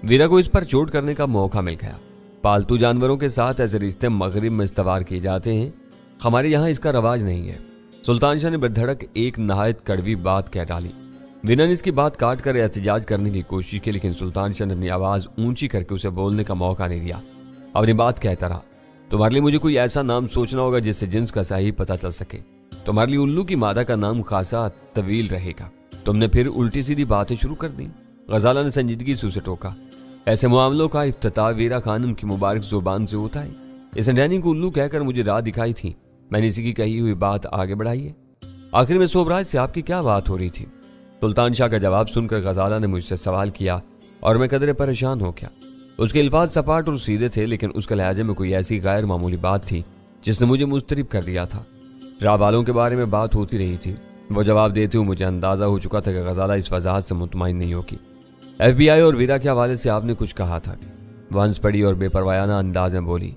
वीरा को इस पर चोट करने का मौका मिल गया। पालतू जानवरों के साथ ऐसे रिश्ते मगरिब में इस्तवार किए जाते हैं, हमारे यहाँ इसका रवाज नहीं है। सुल्तान शाह ने बेधड़क एक नहायत कड़वी बात कह डाली। वीरा ने इसकी बात काट कर एहतजाज करने की कोशिश की, लेकिन सुल्तान शाह ने अपनी आवाज ऊंची करके उसे बोलने का मौका नहीं दिया। अपनी बात कहता रहा, तुम्हारे लिए मुझे कोई ऐसा नाम सोचना होगा जिससे जिन्स का सही पता चल सके। तुम्हारे लिए उल्लू की मादा का नाम खासा तवील रहेगा। तुमने फिर उल्टी सीधी बातें शुरू कर दी। गजाला ने संजीदगी से उसे टोका। ऐसे मामलों का इफ्तिताह वीरा खानम की मुबारक जुबान से होता है। इस डैनी को उल्लू कहकर मुझे राह दिखाई थी, मैंने इसी की कही हुई बात आगे बढ़ाई है। आखिर में सोबराज से आपकी क्या बात हो रही थी? सुल्तान शाह का जवाब सुनकर गजाला ने मुझसे सवाल किया और मैं कदरे परेशान हो गया। उसके अल्फाज सपाट और सीधे थे, लेकिन उसके लहजे में कोई ऐसी गैर मामूली बात थी जिसने मुझे मुस्तरिब कर दिया था। राह वालों के बारे में बात होती रही थी। वो जवाब देते हुए मुझे अंदाजा हो चुका था कि गजाला इस वजाहत से मुतमईन नहीं होगी। FBI और वीरा के हवाले से आपने कुछ कहा था। वो हंस पड़ी और बेपरवायाना अंदाज में बोली,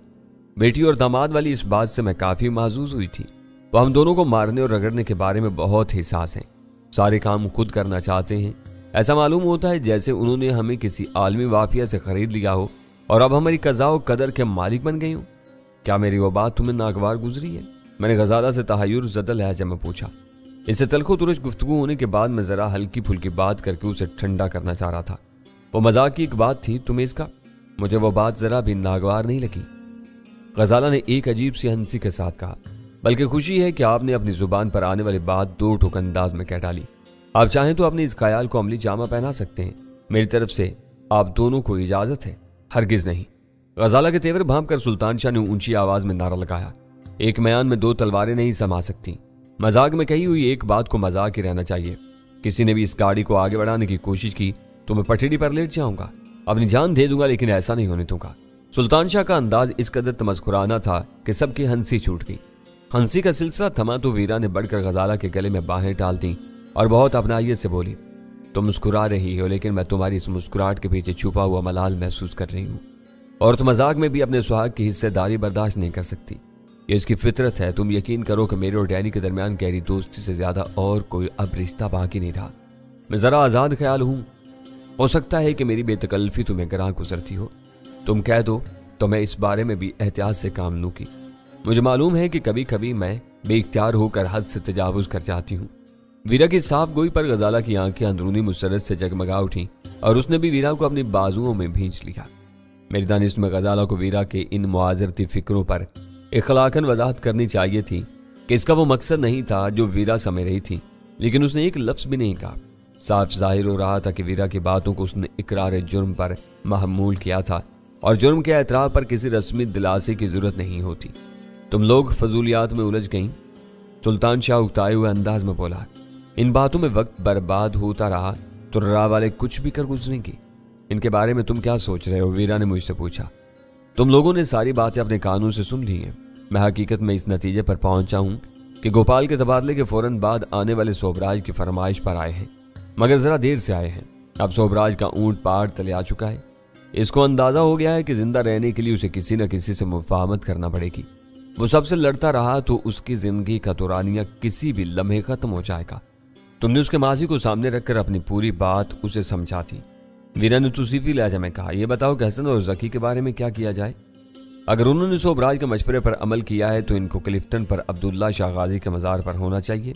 बेटी और दामाद वाली इस बात से मैं काफी महजूज हुई थी। वो हम दोनों को मारने और रगड़ने के बारे में बहुत हिसास हैं। सारे काम खुद करना चाहते हैं। ऐसा मालूम होता है जैसे उन्होंने हमें किसी आलमी वाफिया से खरीद लिया हो और अब हमारी कज़ा और कदर के मालिक बन गई हो। क्या मेरी वो बात तुम्हें नागवार गुजरी है? मैंने गजाला से तहय्युर ज़दा लहजे में पूछा। इससे तलखो तुरश गुफ्तगू होने के बाद मैं जरा हल्की फुल्की बात करके उसे ठंडा करना चाह रहा था। वो मजाक की एक बात थी तुम्हें इसका? मुझे वो बात जरा भी नागवार नहीं लगी। गजाला ने एक अजीब सी हंसी के साथ कहा, बल्कि खुशी है कि आपने अपनी जुबान पर आने वाली बात दो ठोक अंदाज में कह डाली। आप चाहें तो अपने इस ख्याल को अमली जामा पहना सकते हैं। मेरी तरफ से आप दोनों को इजाजत है। हरगिज नहीं। गजाला के तेवर भांप कर सुल्तान शाह ने ऊंची आवाज में नारा लगाया, एक म्यान में दो तलवारें नहीं समा सकती। मजाक में कही हुई एक बात को मजाक ही रहना चाहिए। किसी ने भी इस गाड़ी को आगे बढ़ाने की कोशिश की तो मैं पटड़ी पर लेट जाऊंगा, अपनी जान दे दूंगा, लेकिन ऐसा नहीं होने दूंगा। सुल्तान शाह का अंदाज इस कदर तमस्कुराना था कि सबकी हंसी छूट गई। हंसी का सिलसिला थमा तो वीरा ने बढ़कर गजाला के गले में बाहें डाल दी और बहुत अपनाइयत से बोली, तुम मुस्कुरा रही हो, लेकिन मैं तुम्हारी इस मुस्कुराहट के पीछे छुपा हुआ मलाल महसूस कर रही हूँ। और तुम मजाक में भी अपने सुहाग की हिस्सेदारी बर्दाश्त नहीं कर सकती। ये इसकी फितरत है। तुम यकीन करो कि मेरे और डैनी के दरमियान गहरी दोस्ती से ज्यादा और कोई अब रिश्ता बाकी नहीं रहा। मैं जरा आजाद ख्याल हूँ। हो सकता है कि मेरी बेतकल्फी तुम्हें गरां गुजरती हो। तुम कह दो तो मैं इस बारे में भी एहतियात से काम लूंगी। मुझे मालूम है कि कभी कभी मैं बेइख्तियार होकर हद से तजावुज कर जाती हूँ। वीरा की साफ गोई पर गजाला की आंखें अंदरूनी मुसरत से जगमगा उठी और उसने भी वीरा को अपनी बाजुओं में भींच लिया। मेरी दानिश में गजाला को वीरा के इन मुआजरती फिक्रों पर इखलाकन वजाहत करनी चाहिए थी कि इसका वो मकसद नहीं था जो वीरा समझ रही थी, लेकिन उसने एक लफ्ज भी नहीं कहा। साफ जाहिर हो रहा था कि वीरा की बातों को उसने इकरार जुर्म पर महमूल किया था और जुर्म के एतराफ पर किसी रस्मी दिलासे की जरूरत नहीं होती। तुम लोग फजूलियात में उलझ गईं। सुल्तान शाह उकताए हुए अंदाज में बोला, इन बातों में वक्त बर्बाद होता रहा तो राह वाले कुछ भी कर गुजरेंगी। इनके बारे में तुम क्या सोच रहे हो? वीरा ने मुझसे पूछा। तुम लोगों ने सारी बातें अपने कानों से सुन ली हैं। मैं हकीकत में इस नतीजे पर पहुंचा हूं कि गोपाल के तबादले के फौरन बाद आने वाले सोबराज की फरमाइश पर आए हैं, मगर जरा देर से आए हैं। अब सोबराज का ऊंट पहाड़ तले आ चुका है। इसको अंदाजा हो गया है कि जिंदा रहने के लिए उसे किसी न किसी से मुफाहमत करना पड़ेगी। वो सबसे लड़ता रहा तो उसकी जिंदगी का तुरानिया किसी भी लम्हे खत्म हो जाएगा। तुमने उसके माजी को सामने रखकर अपनी पूरी बात उसे समझा थी। वीरा ने तुसीफी लहजा में कहा, यह बताओ कि हसन और जकी के बारे में क्या किया जाए? अगर उन्होंने सोबराज के मशवरे पर अमल किया है तो इनको क्लिफ्टन पर अब्दुल्ला शाह गाजी के मज़ार पर होना चाहिए।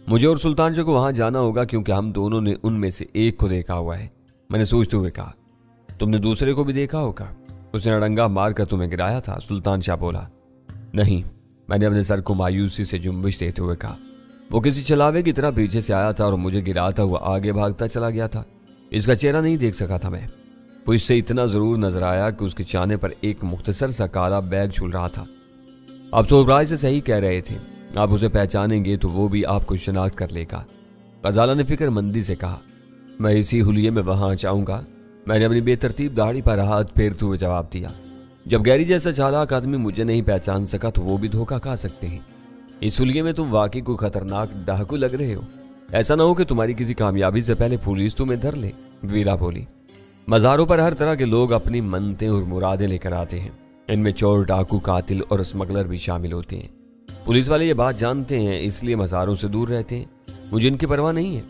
मुझे और सुल्तान शाह को वहां जाना होगा क्योंकि हम दोनों ने उनमें से एक को देखा हुआ है। मैंने सोचते हुए कहा, तुमने दूसरे को भी देखा होगा? उसने अड़ंगा मार कर तुम्हें गिराया था। सुल्तान शाह बोला, नहीं। मैंने अपने सर को मायूसी से जुम्बिश देते हुए कहा, वो किसी चलावे की तरह पीछे से आया था और मुझे गिराता हुआ आगे भागता चला गया था। इसका चेहरा नहीं देख सका था मैं। वो इससे इतना जरूर नजर आया कि उसके चाने पर एक मुख्तसर सा काला बैग झूल रहा था। आप सोबराज से सही कह रहे थे। आप उसे पहचानेंगे तो वो भी आपको शनाख्त कर लेगा। गजाला ने फिक्रमंदी से कहा, मैं इसी हुलिये में वहां जाऊंगा। मैंने अपनी बेतरतीब दाढ़ी पर हाथ फेरते हुए जवाब दिया, जब गैरी जैसा चालाक आदमी मुझे नहीं पहचान सका तो वो भी धोखा खा सकते हैं। इस हुलिये में तुम वाकई कोई खतरनाक डाकू लग रहे हो। ऐसा ना हो कि तुम्हारी किसी कामयाबी से पहले पुलिस तुम्हें धर ले। वीरा बोली, मज़ारों पर हर तरह के लोग अपनी मन्नतें और मुरादें लेकर आते हैं। इनमें चोर, डाकू, कातिल और स्मगलर भी शामिल होते हैं। पुलिस वाले ये बात जानते हैं, इसलिए मज़ारों से दूर रहते हैं। मुझे इनकी परवाह नहीं है।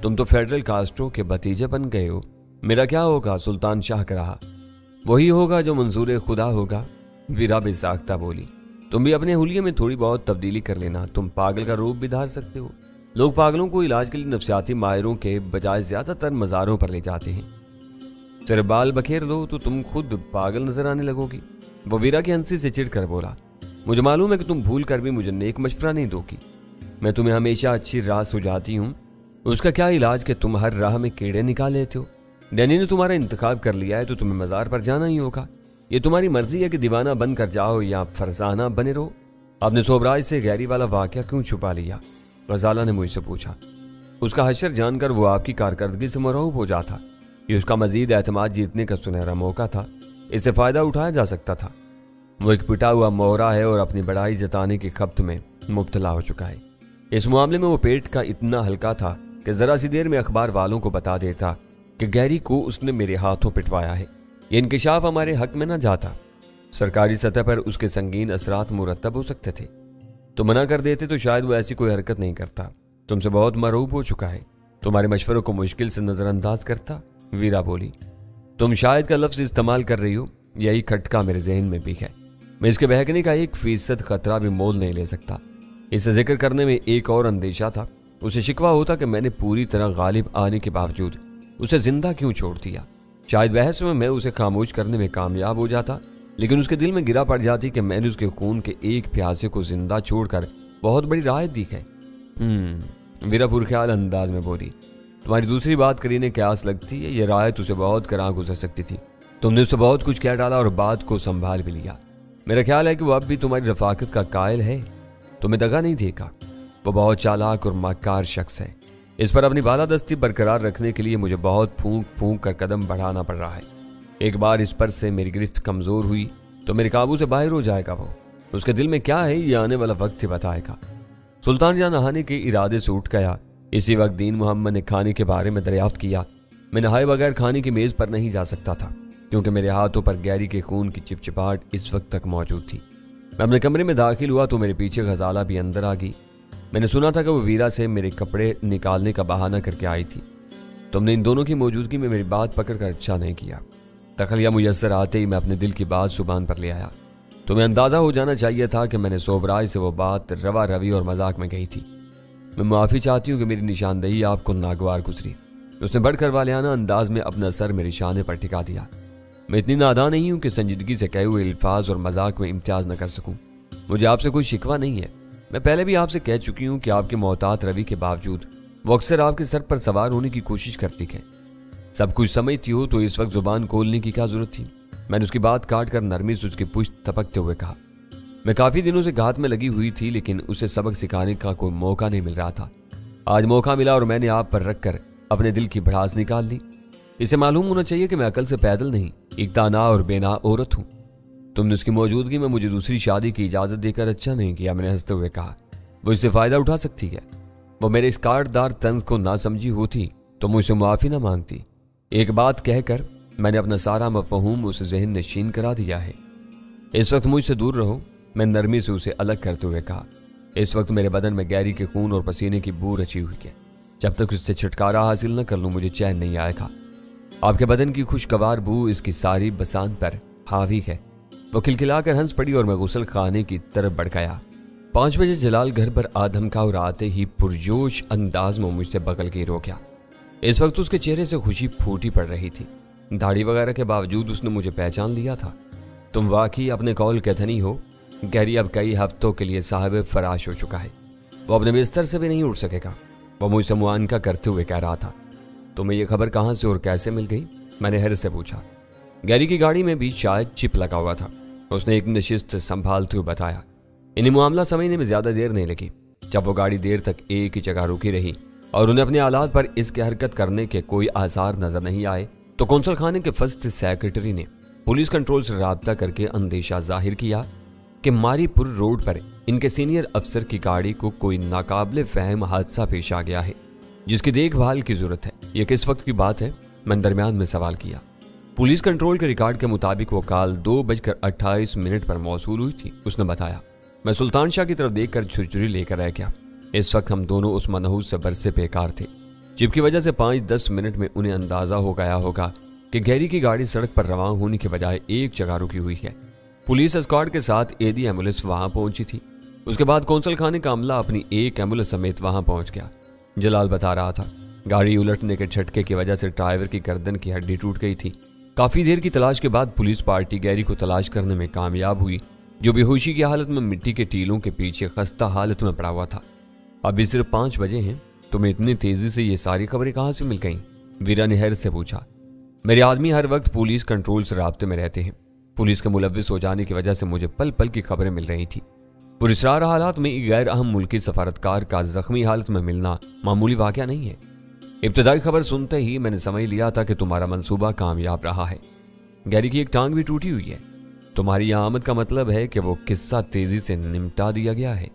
तुम तो फेडरल कास्ट्रो के भतीजे बन गए हो। میرا کیا ہوگا؟ سلطان شاہ کا رہا۔ وہی ہوگا جو منظور خدا ہوگا، ویرا بے ساختہ بولی۔ تم بھی اپنے حلیے میں تھوڑی بہت تبدیلی کر لینا، تم پاگل کا روپ بھی دھار سکتے ہو۔ لوگ پاگلوں کو علاج کے لیے نفسیاتی ماہروں کے بجائے زیادہ تر مزاروں پر لے جاتے ہیں۔ صرف بال بکھیر دو تو تم خود پاگل نظر آنے لگو گی۔ وہ ویرا کی ہنسی سے چڑ کر بولا، مجھے معلوم ہے کہ تم بھول کر بھی مجھے نیک مشورہ نہیں دو گی۔ میں تمہیں ہمیشہ اچھی راہ سجھاتی ہوں، اس کا کیا علاج کہ تم ہر راہ میں کیڑے نکال لیتے ہو۔ ڈینی نے تمہارا انتخاب کر لیا ہے تو تمہیں مزار پر جانا ہی ہوگا۔ یہ تمہاری مرضی ہے کہ دیوانہ بن کر جاؤ یا فرزانہ بنے رہو۔ آپ نے صوبراج سے گہری والا واقعہ کیوں چھپا لیا؟ غزالہ نے مجھ سے پوچھا۔ اس کا حشر جان کر وہ آپ کی کارکردگی سے مرعوب ہو جاتا۔ یہ اس کا مزید اعتماد جیتنے کا سنہرا موقع تھا، اس سے فائدہ اٹھایا جا سکتا تھا۔ وہ ایک پٹا ہوا مورا ہے اور اپنی بڑائی جتانے کی خپت میں مبتلا ہو چکا ہے۔ اس معاملے میں وہ پیٹ کا اتنا ہلکا تھا کہ ذرا سی دیر میں اخبار والوں کو بتا دیتا کہ گیری کو اس نے میرے ہاتھوں پٹوایا ہے۔ یہ انکشاف ہمارے حق میں نہ جاتا۔ سرکاری سطح پر اس کے سنگین اثرات مرتب ہو سکتے تھے۔ تو منع کر دیتے تو شاید وہ ایسی کوئی حرکت نہیں کرتا۔ تم سے بہت مرعوب ہو چکا ہے، تمہارے مشوروں کو مشکل سے نظر انداز کرتا۔ ویرا بولی، تم شاید کا لفظ استعمال کر رہی ہو، یہی کھٹکا میرے ذہن میں بھی ہے۔ میں اس کے بہکنے کا 1% خطرہ بھی مول نہیں لے سکتا۔ اسے ذکر کرنے میں ایک اور اندیشہ تھا، اسے شکوہ ہوتا کہ میں نے پوری طرح غالب آنے کے باوجود اسے زندہ کیوں چھوڑ دیا۔ شاید بحث میں اسے خاموش کرنے میں کامیاب ہو جاتا، لیکن اس کے دل میں گرا پڑ جاتی کہ میں نے اس کے خون کے ایک پیاسے کو زندہ چھوڑ کر بہت بڑی رعایت دی ہے۔ ویرا پرخیال انداز میں بولی، تمہاری دوسری بات کرینے قیاس لگتی ہے، یہ رعایت اسے بہت کراں گزر سکتی تھی۔ تم نے اسے بہت کچھ کہہ ڈالا اور بات کو سنبھال بھی لیا۔ میرا خیال ہے کہ وہ اب بھی تمہاری رفاقت کا قائل ہے، تمہیں دغا نہیں دے گا۔ وہ بہت چالاک اور مکار شخص ہے۔ اس پر اپنی بالادستی برقرار رکھنے کے لیے مجھے بہت پھونک پھونک کر قدم بڑھانا پڑ رہا ہے۔ ایک بار اس پر سے میری گرفت کمزور ہوئی تو میرے قابو سے باہر ہو جائے گا۔ وہ اس کے دل میں کیا ہے یہ آنے والا وقت ہی بتائے گا۔ سلطان جہاں نہانے کے ارادے سے اٹھ گیا، اسی وقت دین محمد نے کھانے کے بارے میں دریافت کیا۔ میں نہائے بغیر کھانے کی میز پر نہیں جا سکتا تھا کیونکہ میرے ہاتھوں پر گیری کے خون کی چپچپاہٹ اس وقت تک موجود تھی۔ میں اپنے کمرے میں داخل ہوا تو میرے پیچھے غزالہ بھی اندر آ گئی۔ میں نے سنا تھا کہ وہ ویرا سے میرے کپڑے نکالنے کا بہانہ کر کے آئی تھی۔ تم نے ان دونوں کی موجودگی میں میری بات پکڑ کر اچھا نہیں کیا۔ تخلیہ میسر آتے ہی میں اپنے دل کی بات زبان پر لے آیا۔ تمہیں اندازہ ہو جانا چاہیے تھا کہ میں نے صوبراج سے وہ بات روا روی اور مذاق میں کہی تھی۔ میں معافی چاہتی ہوں کہ میری نشاندہی آپ کو ناگوار گزری۔ اس نے بڑھ کر والیانہ انداز میں اپنا سر میری شانے پر ٹکا دیا۔ میں اتنی نادان نہیں ہوں کہ سنجیدگی سے کہے ہوئے الفاظ اور مذاق میں امتیاز نہ کر سکوں۔ مجھے آپ سے کوئی شکوہ نہیں ہے۔ میں پہلے بھی آپ سے کہہ چکی ہوں کہ آپ کے محتاط روی کے باوجود وہ اکثر آپ کے سر پر سوار ہونے کی کوشش کرتی ہے۔ سب کچھ سمجھتی ہو تو اس وقت زبان کھولنے کی کیا ضرورت تھی؟ میں نے اس کی بات کاٹ کر نرمی سے اس کی پشت تپکتے ہوئے کہا، میں کافی دنوں سے گھات میں لگی ہوئی تھی لیکن اسے سبق سکھانے کا کوئی موقع نہیں مل رہا تھا۔ آج موقع ملا اور میں نے آپ پر رکھ کر اپنے دل کی بھڑاس نکال لی۔ اسے معلوم ہونا چاہیے کہ میں عقل سے پیدل نہیں، ایک تانا اور بےنا عورت ہوں۔ تم نے اس کی موجودگی میں مجھے دوسری شادی کی اجازت دے کر اچھا نہیں کیا، میں نے ہنستے ہوئے کہا۔ وہ اس سے فائدہ اٹھا سکتی ہے۔ وہ میرے اس کاٹ دار طنز کو نہ سمجھی ہوتی تو مجھ سے معافی نہ مانگتی۔ ایک بات کہہ کر میں نے اپنا سارا مفہوم اسے ذہن نشین کرا دیا ہے۔ اس وقت مجھ سے دور رہو، میں نرمی سے اسے الگ کرتے ہوئے کہا۔ اس وقت میرے بدن میں گیری کے خون اور پسینے کی بو رچی ہوئی ہے۔ جب تک اس سے چھٹکارا حاصل نہ کر لوں مجھے چین نہیں آئے گا۔ آپ کے بدن کی خوشگوار بو اس کی ساری بسان پر حاوی ہے۔ وہ کھلکھلا کر ہنس پڑی اور میں غسل خانے کی طرف بڑھ گیا۔ 5 بجے جلال گھر پر آدم کا اور آتے ہی پرجوش انداز میں مجھ سے بغل گیر ہو گیا۔ اس وقت اس کے چہرے سے خوشی پھوٹی پڑ رہی تھی۔ داڑھی وغیرہ کے باوجود اس نے مجھے پہچان لیا تھا۔ تم واقعی اپنے قول کے دھنی ہو۔ گیری اب کئی ہفتوں کے لیے صاحب فراش ہو چکا ہے، وہ اپنے بستر سے بھی نہیں اٹھ سکے گا۔ وہ مجھ سے معانقہ کرتے ہوئے کہہ رہا تھا، تمہیں یہ خبر کہاں سے اور کیسے مل گئی؟ میں نے حیرت سے پوچھا۔ گیری کی گاڑی میں بھی شاید چپ لگا ہوا تھا، اس نے ایک نشست سنبھالتے ہوئے بتایا۔ انہیں معاملہ سمجھنے میں زیادہ دیر نہیں لگی۔ جب وہ گاڑی دیر تک ایک ہی جگہ رکی رہی اور انہیں اپنے آلات پر اس کے حرکت کرنے کے کوئی آثار نظر نہیں آئے تو قونصل خانے کے فرسٹ سیکرٹری نے پولیس کنٹرول سے رابطہ کر کے اندیشہ ظاہر کیا کہ ماری پور روڈ پر ان کے سینئر افسر کی گاڑی کو کوئی ناقابل فہم حادثہ پیش آ گیا ہے جس کی دیکھ بھال کی ضرورت ہے۔ یہ کس وقت کی بات ہے؟ میں درمیان میں سوال کیا۔ پولیس کنٹرول کے ریکارڈ کے مطابق وہ کال 2:28 پر موصول ہوئی تھی، اس نے بتایا۔ میں سلطان شاہ کی طرف دیکھ کر چھرچری لے کر رہ گیا۔ اس وقت ہم دونوں اس منحوس سے برسے بیکار تھے۔ चिप की वजह से 5-10 मिनट में उन्हें अंदाजा हो गया होगा कि गैरी की गाड़ी सड़क पर रवाना होने के बजाय एक जगह रुकी हुई है। पुलिस एस्कॉर्ट के साथ एडी एम्बुलेंस वहां पहुंची थी। उसके बाद कौंसल खाने का अमला अपनी एक एम्बुलेंस समेत वहां पहुंच गया। जलाल बता रहा था, गाड़ी उलटने के झटके की वजह से ड्राइवर की गर्दन की हड्डी टूट गई थी। काफी देर की तलाश के बाद पुलिस पार्टी गैरी को तलाश करने में कामयाब हुई, जो बेहोशी की हालत में मिट्टी के टीलों के पीछे खस्ता हालत में पड़ा हुआ था। अभी सिर्फ 5 बजे हैं, तुम्हें इतनी तेजी से ये सारी खबरें कहां से मिल गईं? वीरा ने हैरत से पूछा। मेरे आदमी हर वक्त पुलिस कंट्रोल से राब्ते में रहते हैं। पुलिस के मुलव्विस हो जाने की वजह से मुझे पल पल की खबरें मिल रही थी। पुरस्कार हालात में गैर अहम मुल्की सफारतकार का जख्मी हालत में मिलना मामूली वाकया नहीं है। इब्तदाई खबर सुनते ही मैंने समझ लिया था कि तुम्हारा मंसूबा कामयाब रहा है। गैरी की एक टांग भी टूटी हुई है। तुम्हारी यहाँ आमद का मतलब है कि वो किस्सा तेजी से निपटा दिया गया है।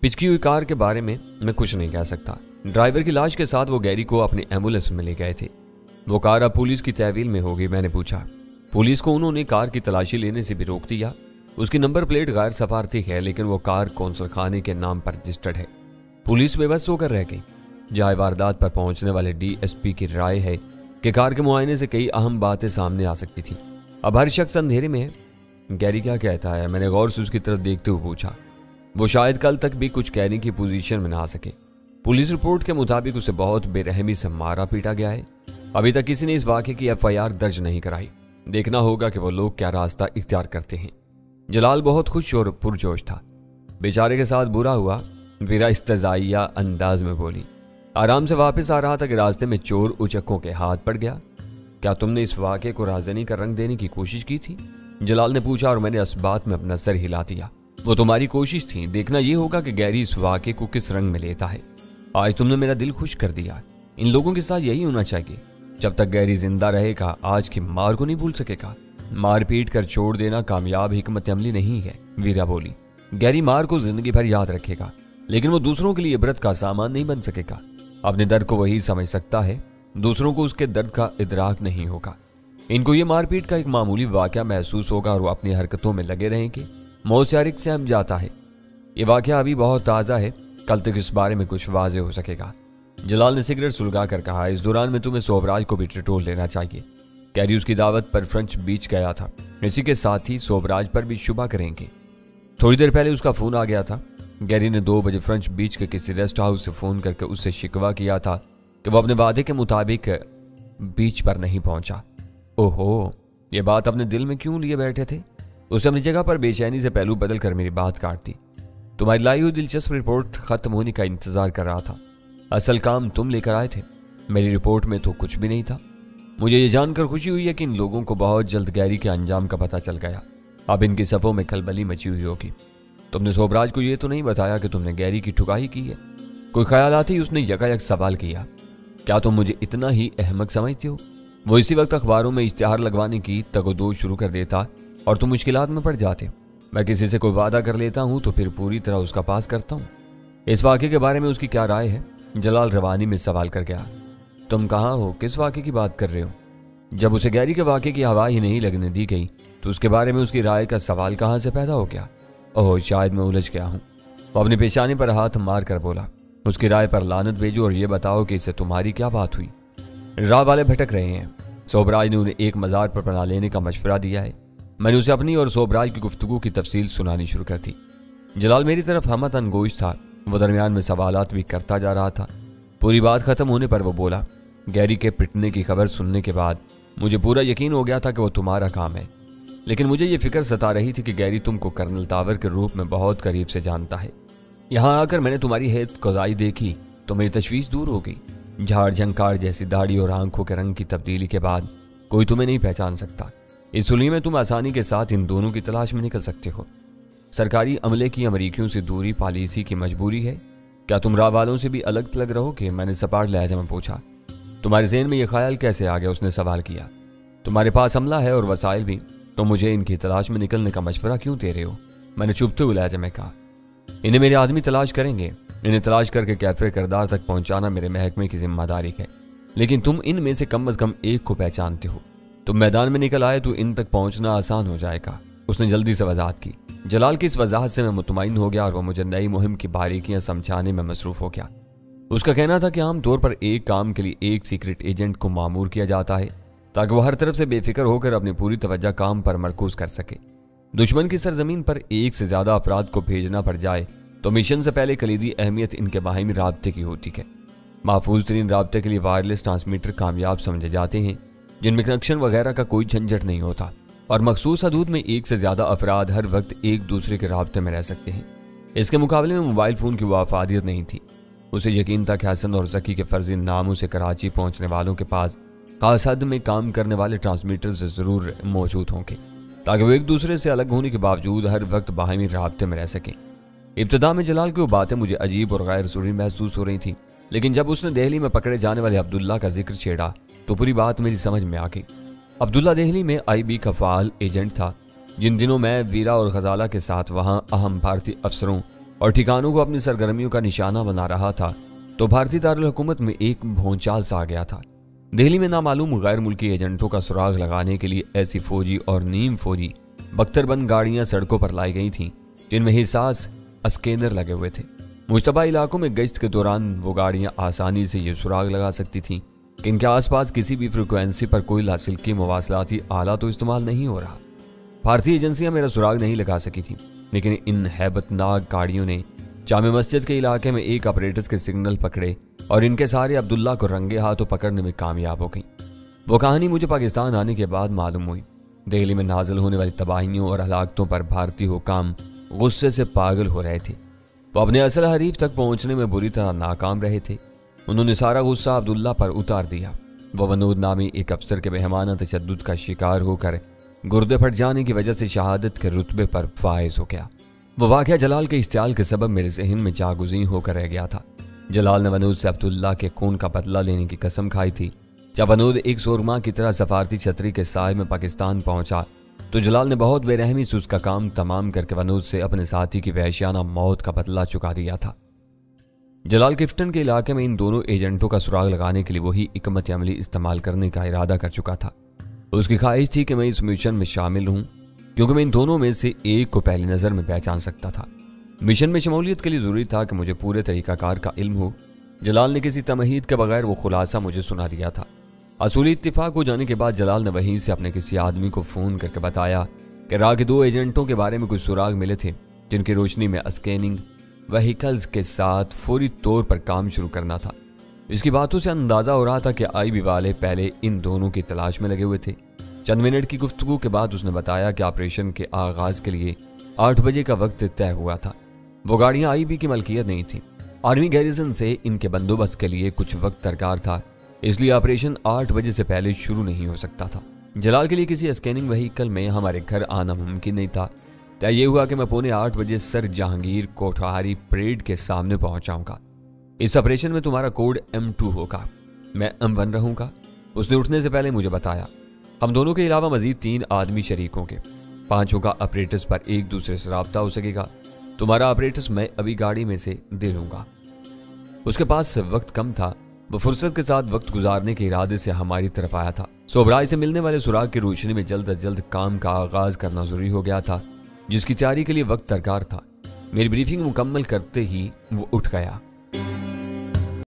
पिचकी हुई कार के बारे में मैं कुछ नहीं कह सकता। ड्राइवर की लाश के साथ वो गैरी को अपने एम्बुलेंस में ले गए थे। वो कार अब पुलिस की तहवील में होगी। मैंने पूछा। पुलिस को उन्होंने कार की तलाशी लेने से भी रोक दिया। उसकी नंबर प्लेट गैर सफारती है, लेकिन वो कार कौंसल खाने के नाम पर रजिस्टर्ड है। पुलिस बेबस होकर रह गई। जहां वारदात पर पहुंचने वाले डीएसपी की राय है कि कार के मुआयने से कई अहम बातें सामने आ सकती थी। अब हर शख्स अंधेरे में है। गैरी क्या कहता है? मैंने गौर से उसकी तरफ देखते हुए पूछा। वो शायद कल तक भी कुछ कहने की पोजीशन में ना आ सके। पुलिस रिपोर्ट के मुताबिक उसे बहुत बेरहमी से मारा पीटा गया है। अभी तक किसी ने इस वाक़े की एफआईआर दर्ज नहीं कराई। देखना होगा कि वो लोग क्या रास्ता इख्तियार करते हैं। जलाल बहुत खुश और पुरजोश था। बेचारे के साथ बुरा हुआ, वीरा इस्तेज़ाइया अंदाज में बोली। आराम से वापस आ रहा था कि रास्ते में चोर उचक्कों के हाथ पड़ गया। क्या तुमने इस वाक़े को राजधानी का रंग देने की कोशिश की थी? जलाल ने पूछा और मैंने इस बात में अपना सर हिला दिया। वो तुम्हारी कोशिश थी। देखना यह होगा कि गैरी इस वाक़े को किस रंग में लेता है। आज तुमने मेरा दिल खुश कर दिया। इन लोगों के साथ यही होना चाहिए। जब तक गैरी जिंदा रहेगा, आज की मार को नहीं भूल सकेगा। मार पीट कर छोड़ देना कामयाब हिकमत अमली नहीं है, वीरा बोली। गैरी मार को जिंदगी भर याद रखेगा, लेकिन वो दूसरों के लिए इबरत का सामान नहीं बन सकेगा। अपने दर्द को वही समझ सकता है, दूसरों को उसके दर्द का इदराक नहीं होगा। इनको ये मारपीट का एक मामूली वाकया महसूस होगा और वो अपनी हरकतों में लगे रहेंगे। मौत से हर से हम जाता है। ये वाकया अभी बहुत ताज़ा है, कल तक इस बारे में कुछ वाजे हो सकेगा। जलाल ने सिगरेट सुलगा कर कहा। इस दौरान में तुम्हें सोबराज को भी टटोल लेना चाहिए। गैरी उसकी दावत पर फ्रेंच बीच गया था। इसी के साथ ही सोबराज पर भी शुबा करेंगे। थोड़ी देर पहले उसका फोन आ गया था। गैरी ने 2 बजे फ्रेंच बीच के किसी रेस्ट हाउस से फोन करके उससे शिकवा किया था कि वो अपने वादे के मुताबिक बीच पर नहीं पहुंचा। ओहो, ये बात अपने दिल में क्यों लिए बैठे थे? उसने अपनी जगह पर बेचैनी से पहलू बदल कर मेरी बात काट दी। तुम्हारी लाई हुई दिलचस्प रिपोर्ट खत्म होने का इंतजार कर रहा था। असल काम तुम लेकर आए थे। मेरी रिपोर्ट में तो कुछ भी नहीं था। मुझे ये जानकर खुशी हुई है कि इन लोगों को बहुत जल्द गैरी के अंजाम का पता चल गया। अब इनकी सफ़ों में खलबली मची हुई होगी। तुमने सोबराज को ये तो नहीं बताया कि तुमने गैरी की ठुकाई की है? कोई ख्याल आते ही उसने यकायक सवाल किया। क्या तुम मुझे इतना ही अहमक समझते हो? वो इसी वक्त अखबारों में इश्तिहार लगवाने की तगोदो शुरू कर देता और तुम मुश्किलात में पड़ जाते। मैं किसी से कोई वादा कर लेता हूँ तो फिर पूरी तरह उसका पास करता हूँ। इस वाक़े के बारे में उसकी क्या राय है? जलाल रवानी में सवाल कर गया। तुम कहाँ हो? किस वाक़े की बात कर रहे हो? जब उसे गैरी के वाक़े की हवा ही नहीं लगने दी गई तो उसके बारे में उसकी राय का सवाल कहाँ से पैदा हो गया? ओह, शायद मैं उलझ गया हूँ। वो अपनी पेशानी पर हाथ मार कर बोला। उसकी राय पर लानत भेजो और ये बताओ कि इससे तुम्हारी क्या बात हुई? राह वाले भटक रहे हैं। सोबराज ने उन्हें एक मज़ार पर पनाह लेने का मशवरा दिया है। मैंने उसे अपनी और सोबराज की गुफ्तगू की तफसील सुनानी शुरू कर दी। जलाल मेरी तरफ हमत अनगोश था। वो दरमियान में सवालात भी करता जा रहा था। पूरी बात खत्म होने पर वो बोला, गैरी के पिटने की खबर सुनने के बाद मुझे पूरा यकीन हो गया था कि वो तुम्हारा काम है, लेकिन मुझे ये फिक्र सता रही थी कि गैरी तुमको कर्नल तावर के रूप में बहुत करीब से जानता है। यहाँ आकर मैंने तुम्हारी हैत कोज़ाई देखी तो मेरी तशवीश दूर हो गई। झाड़ झंकार जैसी दाढ़ी और आंखों के रंग की तब्दीली के बाद कोई तुम्हें नहीं पहचान सकता। इस सुली में तुम आसानी के साथ इन दोनों की तलाश में निकल सकते हो। सरकारी अमले की अमरीकियों से दूरी पॉलिसी की मजबूरी है। क्या तुम राह वालों से भी अलग थलग रहोगे? मैंने सपाट लहजा में पूछा। तुम्हारे ज़हन में यह ख्याल कैसे आ गया? उसने सवाल किया। तुम्हारे पास हमला है और वसाइल भी, तो मुझे इनकी तलाश में निकलने का मशवरा क्यों दे रहे हो? मैंने चुभते हुए लहजे में कहा। इन्हें मेरे आदमी तलाश करेंगे। इन्हें तलाश करके कैफे किरदार तक पहुंचाना मेरे महकमे की जिम्मेदारी है, लेकिन तुम इनमें से कम अज कम एक को पहचानते हो। तुम मैदान में निकल आए तो इन तक पहुंचना आसान हो जाएगा। उसने जल्दी से वजाहत की। जलाल की इस वजाहत से मैं मुतमईन हो गया और वह मुझे नई मुहिम की बारीकियां समझाने में मसरूफ हो गया। उसका कहना था कि आम तौर पर एक काम के लिए एक सीक्रेट एजेंट को मामूर किया जाता है ताकि वह हर तरफ से बेफिक्र होकर अपनी पूरी तवज्जो काम पर मरकूज कर सके। दुश्मन की सरजमीन पर एक से ज्यादा अफराद को भेजना पड़ जाए तो मिशन से पहले कलीदी अहमियत इनके बाहिमी राब्ते की होती है। महफूज तरीन राब्ते के लिए वायरलेस ट्रांसमीटर कामयाब समझे जाते हैं जिनमें कनेक्शन वगैरह का कोई झंझट नहीं होता और मखसूस हदूद में एक से ज्यादा अफराद हर वक्त एक दूसरे के राब्ते में रह सकते हैं। इसके मुकाबले में मोबाइल फोन की वो अफादियत नहीं थी। उसे यकीन था कि हसन और जकी के फर्जी नामों से कराची पहुंचने वालों के पास खास हद में काम करने वाले ट्रांसमीटर जरूर मौजूद होंगे ताकि वो एक दूसरे से अलग होने के बावजूद हर वक्त बाहमी राब्ते में रह सकें। इब्तिदा में जलाल की वो बातें मुझे अजीब और गैर ज़रूरी महसूस हो रही थी, लेकिन जब उसने दिल्ली में पकड़े जाने वाले अब्दुल्ला का जिक्र छेड़ा तो पूरी बात मेरी समझ में आ गई। अब्दुल्ला दिल्ली में IB का फ़ाल एजेंट था। जिन दिनों मैं वीरा और गजाला के साथ वहाँ अहम भारतीय अफसरों और ठिकानों को अपनी सरगर्मियों का निशाना बना रहा था तो भारतीय दारुल हुकूमत में एक भौचाल सा आ गया था। दिल्ली में नामालूम गैर मुल्की एजेंटों का सुराग लगाने के लिए ऐसी फौजी और नीम फौजी बख्तरबंद गाड़ियां सड़कों पर लाई गई थीं जिनमें हिसास स्कैनर लगे हुए थे। मुश्तबा इलाकों में गश्त के दौरान वो गाड़ियां आसानी से ये सुराग लगा सकती थीं कि इनके आसपास किसी भी फ्रिक्वेंसी पर कोई लासिल्की मवासलाती आला तो इस्तेमाल नहीं हो रहा। भारतीय एजेंसियां मेरा सुराग नहीं लगा सकी थी, लेकिन इन हैबतनाक गाड़ियों ने जामे मस्जिद के इलाके में एक ऑपरेटर्स के सिग्नल पकड़े और इनके सारे अब्दुल्ला को रंगे हाथों पकड़ने में कामयाब हो गई। वो कहानी मुझे पाकिस्तान आने के बाद मालूम हुई। दिल्ली में नाजिल होने वाली तबाहियों और हलाकतों पर भारतीय हुकाम गुस्से से पागल हो रहे थे। वो अपने असल हरीफ तक पहुंचने में बुरी तरह नाकाम रहे थे। उन्होंने सारा गुस्सा अब्दुल्ला पर उतार दिया। वो वनूद नामी एक अफसर के बेहमाना तशद्दुद का शिकार होकर गुर्दे फट जाने की वजह से शहादत के रुतबे पर फायज हो गया। वो वाक़या जलाल के इश्तियाल के सबब मेरे जहन में जागुज़ी होकर रह गया था। जलाल ने वनूद से अब्दुल्ला के खून का बदला लेने की कसम खाई थी। जब वनूद एक सोरमा की तरह सफारती छतरी के साय में पाकिस्तान पहुंचा तो जलाल ने बहुत बेरहमी से उसका काम तमाम करके वनूद से अपने साथी की वहशियाना मौत का बदला चुका दिया था। जलाल किफ्टन के इलाके में इन दोनों एजेंटों का सुराग लगाने के लिए वही हिकमत अमली इस्तेमाल करने का इरादा कर चुका था। उसकी ख्वाहिश थी कि मैं इस मिशन में शामिल हूं क्योंकि मैं इन दोनों में से एक को पहली नज़र में पहचान सकता था। मिशन में शमूलियत के लिए ज़रूरी था कि मुझे पूरे तरीक़ाकार का इल्म हो। जलाल ने किसी तमहीद के बगैर वो खुलासा मुझे सुना दिया था। असूली इत्तिफाक हो जाने के बाद जलाल ने वहीं से अपने किसी आदमी को फ़ोन करके बताया कि राह के 2 एजेंटों के बारे में कुछ सुराग मिले थे जिनकी रोशनी में स्कैनिंग व्हीकल्स के साथ फौरी तौर पर काम शुरू करना था। इसकी बातों से अंदाज़ा हो रहा था कि IB वाले पहले इन दोनों की तलाश में लगे हुए थे। चंद मिनट की गुफ्तगू के बाद उसने बताया कि ऑपरेशन के आगाज के लिए 8 बजे का वक्त तय हुआ था। वो गाड़ियां IB की मलकियत नहीं थी। आर्मी गैरिजन से इनके बंदोबस्त के लिए कुछ वक्त दरकार था, इसलिए ऑपरेशन 8 बजे से पहले शुरू नहीं हो सकता था। जलाल के लिए किसी स्कैनिंग व्हीकल में हमारे घर आना मुमकिन नहीं था। तय ये हुआ कि मैं 7:45 बजे सर जहांगीर कोठारी परेड के सामने पहुंचाऊंगा। इस ऑपरेशन में तुम्हारा कोड M2 होगा, मैं M1 रहूंगा। उसने उठने से पहले मुझे बताया। हम दोनों के अलावा मजीद 3 आदमी शरीक होंगे। 5 का ऑपरेटर्स पर एक दूसरे से राब्ता हो सकेगा। तुम्हारा ऑपरेटर्स मैं अभी गाड़ी में से दे लूंगा। उसके पास वक्त कम था। वो फुर्सत के साथ वक्त गुजारने के इरादे से हमारी तरफ आया था। सोबराय से मिलने वाले सुराग की रोशनी में जल्द अज जल्द काम का आगाज करना जरूरी हो गया था, जिसकी तैयारी के लिए वक्त दरकार था। मेरी ब्रीफिंग मुकम्मल करते ही वो उठ गया।